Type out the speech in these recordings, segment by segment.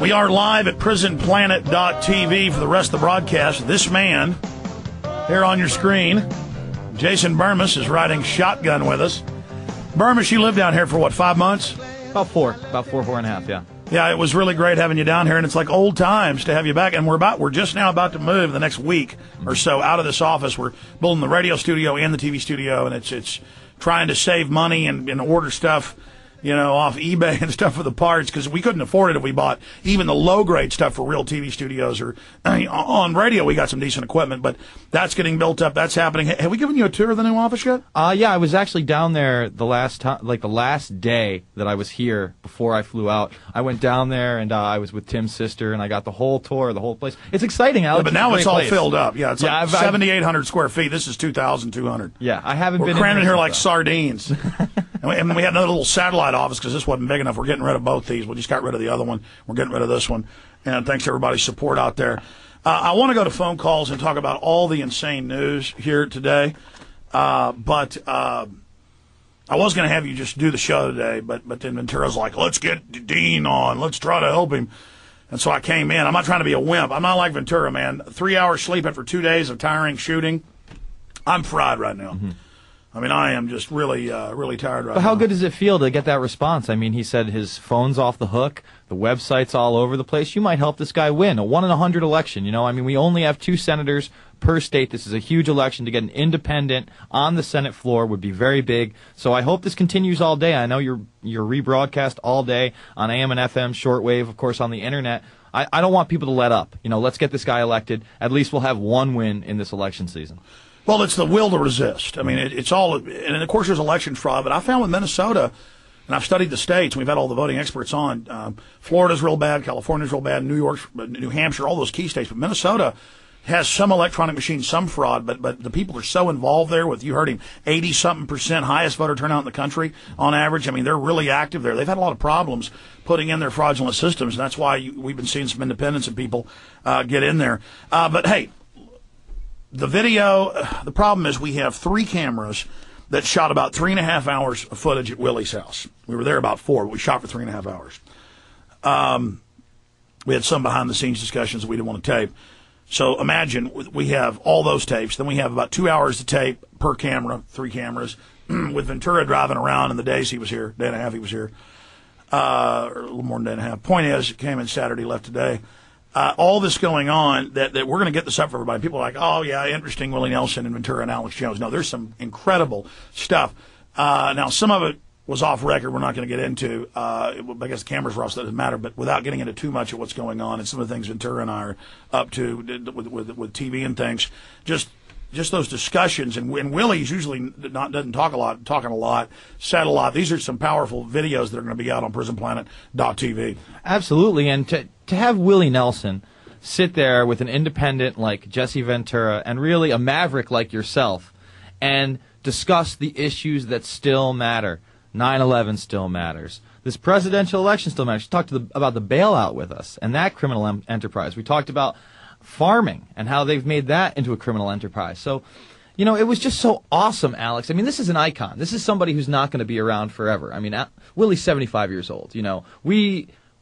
We are live at prisonplanet.tv for the rest of the broadcast. This man here on your screen, Jason Bermas, is riding shotgun with us. Bermas, you lived down here for what, 5 months? About four and a half, yeah. Yeah, it was really great having you down here, and it's like old times to have you back. And we're just now about to move the next week or so out of this office. We're building the radio studio and the TV studio, and it's trying to save money and order stuff, off eBay and stuff for the parts, because we couldn't afford it if we bought even the low-grade stuff for real TV studios. Or on radio, we got some decent equipment, but that's getting built up. That's happening. Have we given you a tour of the new office yet? Yeah, I was actually down there the last time, like the last day that I was here before I flew out. I went down there, and I was with Tim's sister, and I got the whole tour of the whole place. It's exciting, Alex. Yeah, but now it's all place. filled up. Yeah, it's like 7,800 square feet. This is 2,200. Yeah, I haven't We're been crammed in here like though. Sardines. And we had another little satellite office because this wasn't big enough. We're getting rid of both these. We just got rid of the other one. We're getting rid of this one. And thanks to everybody's support out there. I want to go to phone calls and talk about all the insane news here today. But I was going to have you just do the show today, but then Ventura's like, let's get Dean on. Let's try to help him. And so I came in. I'm not trying to be a wimp. I'm not like Ventura, man. 3 hours sleep after 2 days of tiring shooting. I'm fried right now. Mm-hmm. I mean, I am just really tired right now. But how good does it feel to get that response? I mean, he said his phone's off the hook, the website's all over the place. You might help this guy win a 1 in 100 election. I mean, we only have 2 senators per state. This is a huge election. To get an independent on the Senate floor would be very big. So I hope this continues all day. I know you're rebroadcast all day on AM and FM, shortwave, of course, on the internet. I don't want people to let up. Let's get this guy elected. At least we'll have one win in this election season. Well, it's the will to resist. I mean, it's all, and of course there's election fraud, but I found with Minnesota, and I've studied the states, and we've had all the voting experts on, Florida's real bad, California's real bad, New York, New Hampshire, all those key states, but Minnesota has some electronic machines, some fraud, but the people are so involved there with, you heard him, 80-something%, highest voter turnout in the country on average. I mean, they're really active there. They've had a lot of problems putting in their fraudulent systems, and that's why we've been seeing some independents and people get in there. But hey, the video, the problem is we have 3 cameras that shot about 3.5 hours of footage at Willie's house. We were there about 4, but we shot for 3.5 hours. We had some behind-the-scenes discussions that we didn't want to tape. So imagine we have all those tapes. Then we have about 2 hours to tape per camera, 3 cameras, with Ventura driving around in the days he was here, day and a half he was here, or a little more than a day and a half. Point is, it came in Saturday, left today. All this going on, that we're going to get this up for everybody. People are like, oh, yeah, interesting, Willie Nelson and Ventura and Alex Jones. No, there's some incredible stuff. Now, some of it was off record. We're not going to get into. I guess the cameras were off, so it doesn't matter. But without getting into too much of what's going on and some of the things Ventura and I are up to with TV and things, just those discussions. And Willie's usually doesn't talking a lot, said a lot. These are some powerful videos that are going to be out on prisonplanet.tv. Absolutely, and to have Willie Nelson sit there with an independent like Jesse Ventura and really a maverick like yourself and discuss the issues that still matter. 9/11 still matters. This presidential election still matters. We talked about the bailout with us and that criminal enterprise. We talked about farming and how they've made that into a criminal enterprise. So, it was just so awesome, Alex. I mean, this is an icon. This is somebody who's not going to be around forever. I mean, Willie's 75 years old.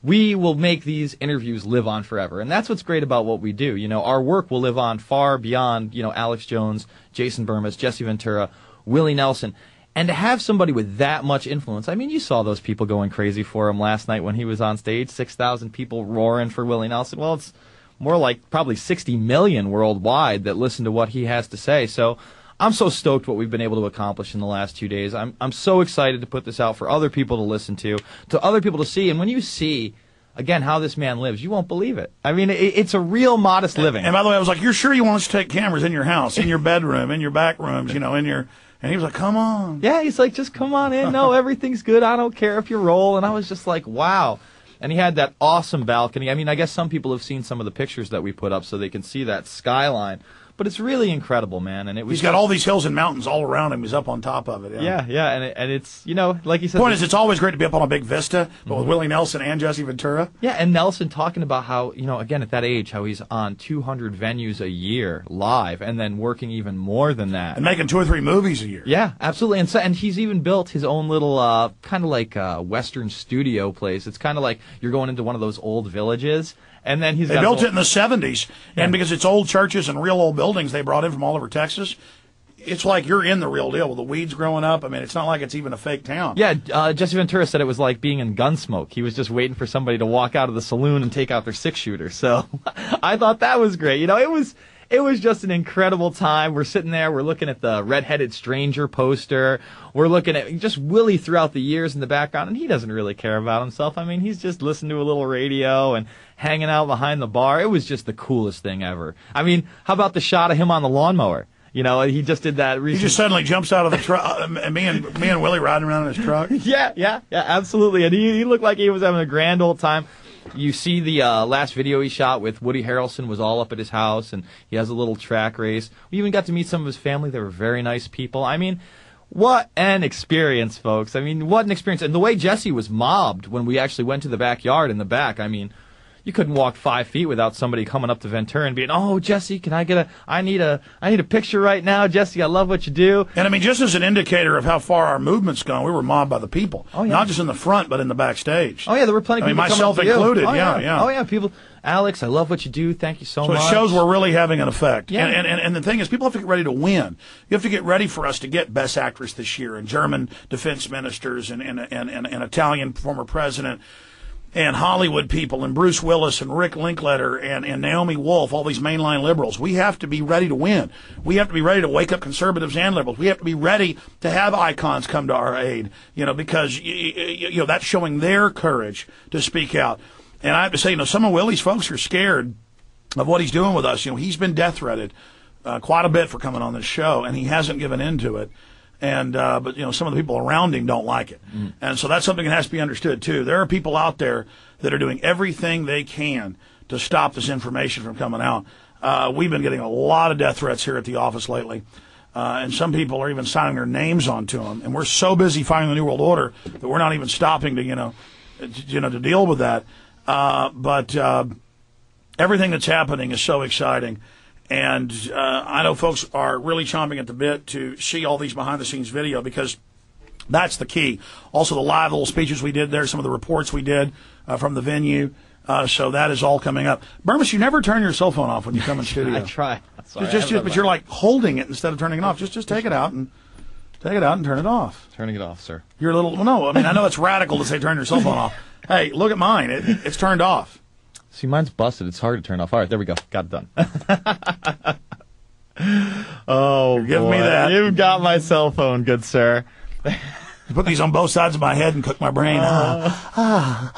We will make these interviews live on forever. And that's what's great about what we do. Our work will live on far beyond, Alex Jones, Jason Bermas, Jesse Ventura, Willie Nelson. And to have somebody with that much influence, I mean, you saw those people going crazy for him last night when he was on stage, 6,000 people roaring for Willie Nelson. Well, it's more like probably 60 million worldwide that listen to what he has to say. So I'm so stoked what we've been able to accomplish in the last 2 days. I'm so excited to put this out for other people to listen to other people to see. And when you see, again, how this man lives, you won't believe it. I mean, it's a real modest living. And by the way, I was like, you're sure you want us to take cameras in your house, in your bedroom, in your back rooms, in your... And he was like, come on. Yeah, he's like, just come on in. No, everything's good. I don't care if you roll. And I was just like, wow. And he had that awesome balcony. I mean, I guess some people have seen some of the pictures that we put up so they can see that skyline. But it's really incredible, man. And he's got all these hills and mountains all around him. He's up on top of it. Yeah, and it's, you know, like you said. The point is, it's always great to be up on a big vista, but with Willie Nelson and Jesse Ventura. Yeah, and Nelson talking about how, you know, again, at that age, how he's on 200 venues a year live, and then working even more than that. And making 2 or 3 movies a year. Yeah, absolutely. And he's even built his own little, kind of like Western studio place. It's kind of like you're going into one of those old villages. And then they built it in the 70s, and because it's old churches and real old buildings they brought in from all over Texas, it's like you're in the real deal with the weeds growing up. I mean, it's not like it's even a fake town. Yeah, Jesse Ventura said it was like being in Gunsmoke. He was just waiting for somebody to walk out of the saloon and take out their 6-shooter. So I thought that was great. You know, it was just an incredible time. We're sitting there, we're looking at the Red-Headed Stranger poster. We're looking at just Willie throughout the years in the background, and he doesn't really care about himself. I mean, he's just listening to a little radio and hanging out behind the bar. It was just the coolest thing ever. I mean, how about the shot of him on the lawnmower? You know, he just did that recently. He just suddenly jumps out of the truck, me and Willie riding around in his truck. Yeah, absolutely. And he looked like he was having a grand old time. You see the last video he shot with Woody Harrelson was all up at his house, and he has a little track race. We even got to meet some of his family. They were very nice people. I mean, what an experience, folks. I mean, what an experience. And the way Jesse was mobbed when we actually went to the backyard in the back, I mean, you couldn't walk 5 feet without somebody coming up to Ventura and being, "Oh, Jesse, can I get I need a picture right now, Jesse. I love what you do." And I mean, just as an indicator of how far our movement's gone, we were mobbed by the people. Oh, yeah. Not just in the front, but in the backstage. Oh yeah, there were plenty of people. Myself included. Oh, yeah. Oh yeah, people. Alex, I love what you do. Thank you so much. So it shows we're really having an effect. Yeah. And the thing is, people have to get ready to win. You have to get ready for us to get Best Actress this year, and German defense ministers, and Italian former president, and Hollywood people, and Bruce Willis, and Rick Linklater, and Naomi Wolf, all these mainline liberals. We have to be ready to win. We have to be ready to wake up conservatives and liberals. We have to be ready to have icons come to our aid, you know, because you know that's showing their courage to speak out. And I have to say, you know, some of Willie's folks are scared of what he's doing with us. You know, he's been death threatened quite a bit for coming on this show, and he hasn't given in to it. And but you know, some of the people around him don't like it, and so that's something that has to be understood too. There are people out there that are doing everything they can to stop this information from coming out. We've been getting a lot of death threats here at the office lately, and some people are even signing their names onto them. And we're so busy fighting the New World Order that we're not even stopping to to deal with that. But everything that's happening is so exciting. And I know folks are really chomping at the bit to see all these behind-the-scenes video, because that's the key. Also, the live little speeches we did there, some of the reports we did from the venue. So that is all coming up. Bermas, you never turn your cell phone off when you come in studio. I try. Sorry, but you're like holding it instead of turning it off. Just take it out and turn it off. Turning it off, sir. You're a little. Well, no, I mean, I know it's radical to say turn your cell phone off. Hey, look at mine. It's turned off. See, mine's busted. It's hard to turn off. All right, there we go. Got it done. Oh, you're giving me that. You've got my cell phone, good sir. Put these on both sides of my head and cook my brain. How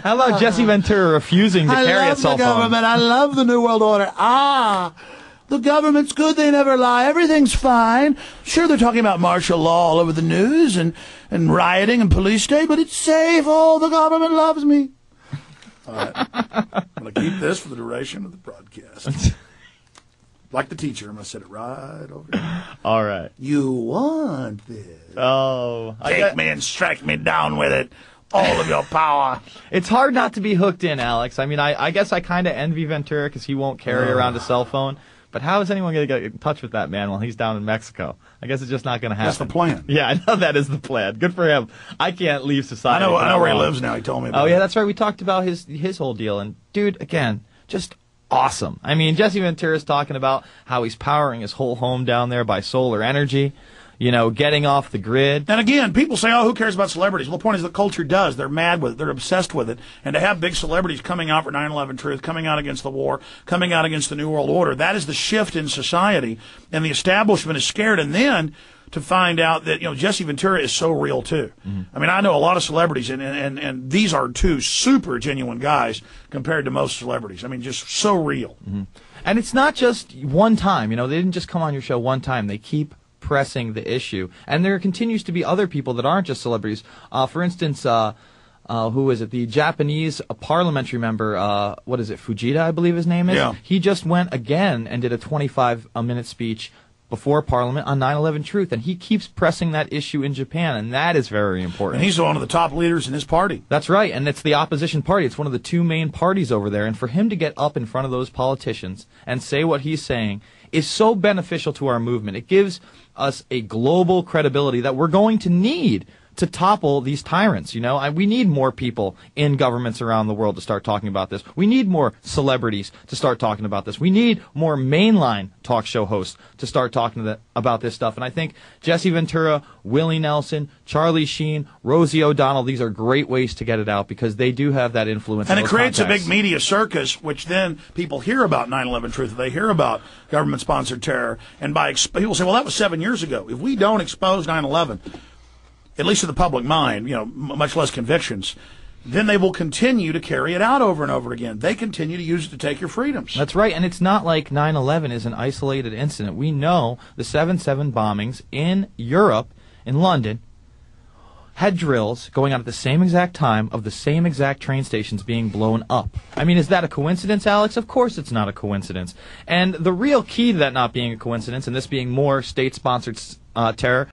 about Jesse Ventura refusing to carry a cell phone? I love the government. I love the New World Order. The government's good. They never lie. Everything's fine. Sure, they're talking about martial law all over the news and rioting and police state, but it's safe. Oh, the government loves me. All right. I'm going to keep this for the duration of the broadcast. Like the teacher, I'm going to set it right over here. All right. You want this. Oh. Take me and strike me down with it. All of your power. It's hard not to be hooked in, Alex. I mean, I guess I kind of envy Ventura because he won't carry around a cell phone. But how is anyone going to get in touch with that man while he's down in Mexico? I guess it's just not going to happen. That's the plan. Yeah, I know that is the plan. Good for him. I can't leave society. I know where he lives now. He told me about it. Oh, yeah, that's right. We talked about his whole deal. And, dude, again, just awesome. I mean, Jesse Ventura's talking about how he's powering his whole home down there by solar energy. You know, getting off the grid. And again, people say, oh, who cares about celebrities? Well, the point is the culture does. They're mad with it. They're obsessed with it. And to have big celebrities coming out for 9/11 Truth, coming out against the war, coming out against the New World Order, that is the shift in society. And the establishment is scared. And then to find out that, Jesse Ventura is so real, too. Mm-hmm. I mean, I know a lot of celebrities, and these are two super genuine guys compared to most celebrities. I mean, just so real. Mm-hmm. And it's not just one time. They didn't just come on your show one time. They keep pressing the issue, and there continues to be other people that aren't just celebrities. For instance, who is it? The Japanese parliamentary member, what is it, Fujita, I believe his name is? Yeah. He just went again and did a 25-minute speech before Parliament on 9/11 truth, and he keeps pressing that issue in Japan, and that is very important. And he's one of the top leaders in his party. That's right, and it's the opposition party. It's one of the two main parties over there, and for him to get up in front of those politicians and say what he's saying is so beneficial to our movement. It gives us a global credibility that we're going to need to topple these tyrants, you know? We need more people in governments around the world to start talking about this. We need more celebrities to start talking about this. We need more mainline talk show hosts to start talking about this stuff. And I think Jesse Ventura, Willie Nelson, Charlie Sheen, Rosie O'Donnell, these are great ways to get it out because they do have that influence. And it creates a big media circus, which then people hear about 9/11 truth. They hear about government-sponsored terror. And people say, well, that was 7 years ago. If we don't expose 9/11, at least to the public mind, you know, much less convictions, then they will continue to carry it out over and over again. They continue to use it to take your freedoms. That's right, and it's not like 9/11 is an isolated incident. We know the 7/7 bombings in Europe, in London, had drills going on at the same exact time of the same exact train stations being blown up. I mean, is that a coincidence, Alex? Of course it's not a coincidence. And the real key to that not being a coincidence, and this being more state-sponsored terror,